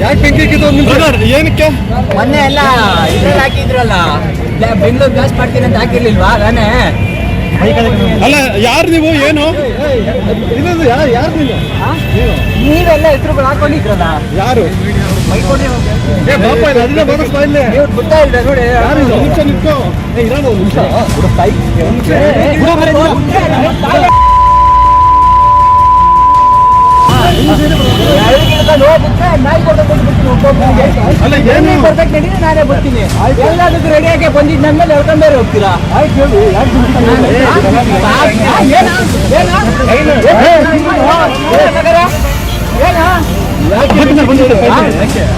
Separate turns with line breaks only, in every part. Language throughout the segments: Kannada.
ಯಾಕೆ ಬೆಂಕಿ ಏನಕ್ಕೆ
ಮೊನ್ನೆ ಎಲ್ಲ ಇದ್ರಲ್ಲಿ ಹಾಕಿದ್ರಲ್ಲ, ಬೆಂಗಳೂರು ಗ್ಯಾಸ್ ಮಾಡ್ತೀನಿ ಅಂತ ಹಾಕಿರ್ಲಿಲ್ವಾ? ನಾನೇ
ಅಲ್ಲ. ಯಾರು ನೀವು? ಏನು ಯಾರು
ನೀವೆಲ್ಲ ಹೆಸರುಗಳು ಹಾಕೊಂಡಿದ್ರಲ್ಲ,
ಯಾರು?
ಗೊತ್ತಾ ಇಲ್ಲ ನೋಡಿ. ನಾನೇ ಬರ್ತೀನಿ. ಎಲ್ಲದಕ್ಕೂ ರೆಡಿಯಾಗಿ ಬಂದಿದ್ದ ಮೇಲೆ ಹೇಳ್ಕೊಂಡೇ ಹೋಗ್ತೀರಾ?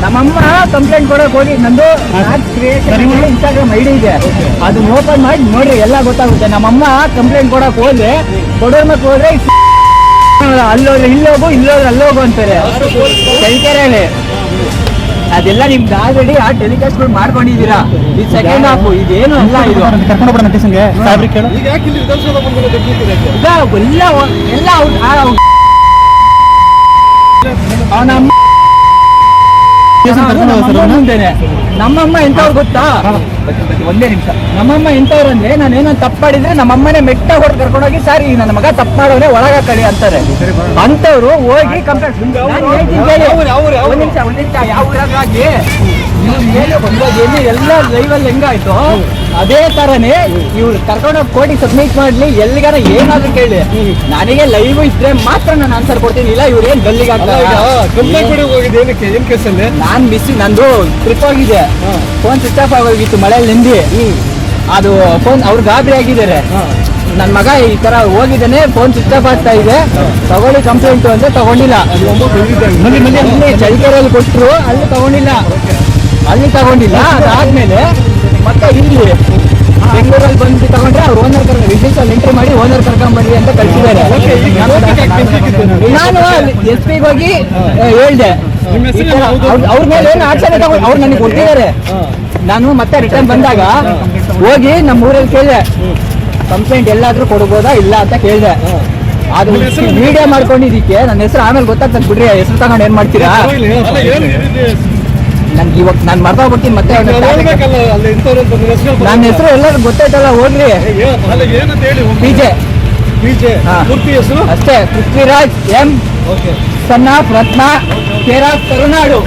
ನಮ್ಮಮ್ಮ ಕಂಪ್ಲೇಂಟ್ ಕೊಡಕ್ ಹೋಗಿ, ನಂದು ಇನ್ಸ್ಟಾಗ್ರಾಮ್ ಐಡಿ ಇದೆ, ಅದನ್ನ ಓಪನ್ ಮಾಡಿ ನೋಡ್ರಿ, ಎಲ್ಲ ಗೊತ್ತಾಗುತ್ತೆ. ನಮ್ಮಮ್ಮ ಕಂಪ್ಲೇಂಟ್ ಕೊಡಕ್ ಹೋದ್ರೆ, ಕೊಡೋರ್ಮಕ್ ಹೋದ್ರೆ ಅಲ್ಲೋದ್ರೆ ಇಲ್ಲೋಗು, ಇಲ್ಲೋದ್ರೆ ಅಲ್ಲೋಗು ಅಂತಾರೆ. ಕೈಕೆರೆಯಲ್ಲಿ ಅದೆಲ್ಲ ನಿಮ್ಗೆ ಆಲ್ರೆಡಿ ಆ ಟೆಲಿಕಾಸ್ಟ್ ಮಾಡ್ಕೊಂಡಿದ್ದೀರಾ. ಇದು ಸೆಕೆಂಡ್ ಹಾಫ್, ಇದೇನು ಅಲ್ಲ. ಇದು
ಕರ್ಕೊಂಡು ಹೋಗೋಣ ಸ್ಟೇಷನ್ಗೆ.
ಎಲ್ಲ ಅವನಮ್ಮ ನಮ್ಮಮ್ಮ ಎಂತವ್ರು ಗೊತ್ತಾ? ಒಂದೇ ನಿಮಿಷ. ನಮ್ಮಮ್ಮ ಎಂತವ್ರು ಅಂದ್ರೆ, ನಾನೇನೋ ತಪ್ಪು ಮಾಡಿದ್ರೆ ನಮ್ಮಮ್ಮನೇ ಮೆಟ್ಟ ಹೊಡೆದು ಕರ್ಕೊಂಡೋಗಿ, ಸಾರಿ ನನ್ನ ಮಗ ತಪ್ಪು ಮಾಡೋರೆ ಒಳಗ ಕಳಿ ಅಂತಾರೆ. ಅಂತವ್ರು ಹೋಗಿ ಕಂಪ್ಲೇಂಟ್ ಒಂದ್ ನಿಮಿಷ ಯಾವ ಊರಾಗಿ ಎಲ್ಲ ಲೈವಲ್ಲಿ ಹೆಂಗಾಯ್ತು ಅದೇ ತರನೇ ಇವ್ರು ಕರ್ಕೊಂಡೋಗಿ ಕೋರ್ಟಿಗೆ ಸಬ್ಮಿಟ್ ಮಾಡ್ಲಿ, ಎಲ್ಲಿಗಾರ ಏನಾದ್ರು ಕೇಳಿ, ನನಗೆ ಲೈವ್ ಇದ್ರೆ ಮಾತ್ರ ನಾನು ಆನ್ಸರ್ ಕೊಡ್ತೀನಿ. ಇಲ್ಲ ಇವ್ರು ಏನ್ ಗಲ್ಲಿಗೆ ನಾನ್ ಬಿಸಿ, ನಂದು ಟ್ರಿಪ್ ಹೋಗಿದೆ, ಫೋನ್ ಸ್ವಿಚ್ ಆಫ್ ಆಗೋಗಿತ್ತು ಮಳೆಯಲ್ಲಿ ನೆಂದಿ. ಅದು ಫೋನ್ ಅವ್ರು ಗಾಬರಿ ಆಗಿದ್ದಾರೆ. ನನ್ ಮಗ ಈ ತರ ಹೋಗಿದ್ದಾನೆ, ಫೋನ್ ಸ್ವಿಚ್ ಆಫ್ ಆಗ್ತಾ ಇದೆ, ತಗೊಳ್ಳಿ ಕಂಪ್ಲೇಂಟ್ ಅಂದ್ರೆ ತಗೊಂಡಿಲ್ಲ. ಚಳಿಕೆರೆಯಲ್ಲಿ ಕೊಟ್ಟರು, ಅಲ್ಲಿ ತಗೊಂಡಿಲ್ಲ. ಅದಾದ್ಮೇಲೆ ಮತ್ತೆ ಇಲ್ಲಿ ಬೆಂಗಳೂರಲ್ಲಿ ಬಂದು ತಗೊಂಡ್ರೆ ಅವ್ರು ಓನರ್ ವಿದೇಶಲ್ಲಿ ಎಂಟ್ರಿ ಮಾಡಿ ಓನರ್ ಕರ್ಕೊಂಡ್ ಬರ್ರಿ ಅಂತ ಕಳ್ಸಿದ್ದಾರೆ. ನಾನು SP ಹೋಗಿ ಹೇಳ್ದೆ, ಅವ್ರ ಮೇಲೆ ಏನು ಆಕ್ಷನ್ ತಗೊಂಡು ಅವ್ರು ನನಗೆ ಕೊಟ್ಟಿದ್ದಾರೆ. ನಾನು ಮತ್ತೆ ರಿಟರ್ನ್ ಬಂದಾಗ ಹೋಗಿ ನಮ್ಮ ಊರಲ್ಲಿ ಕೇಳಿದೆ, ಕಂಪ್ಲೇಂಟ್ ಎಲ್ಲಾದ್ರೂ ಕೊಡ್ಬೋದಾ ಇಲ್ಲ ಅಂತ ಕೇಳಿದೆ. ಅದು ವಿಡಿಯೋ ಮಾಡ್ಕೊಂಡಿದ್ದಕ್ಕೆ ನನ್ನ ಹೆಸರು ಆಮೇಲೆ ಗೊತ್ತಾಗ್ತದೆ ಬಿಡ್ರಿ, ಹೆಸರು ತಗೊಂಡು ಏನ್ ಮಾಡ್ತೀರಾ? ನನ್ಗೆ ಇವಾಗ ನಾನು ಮರ್ತೋಗ್ಬಿಡ್ತೀನಿ. ಮತ್ತೆ ನನ್ನ ಹೆಸರು ಎಲ್ಲರೂ ಗೊತ್ತಾಯ್ತಲ್ಲ, ಹೋಗ್ಲಿ. PJ ಅಷ್ಟೇ, Prithviraj M, son of Ratna, care of Karunadu.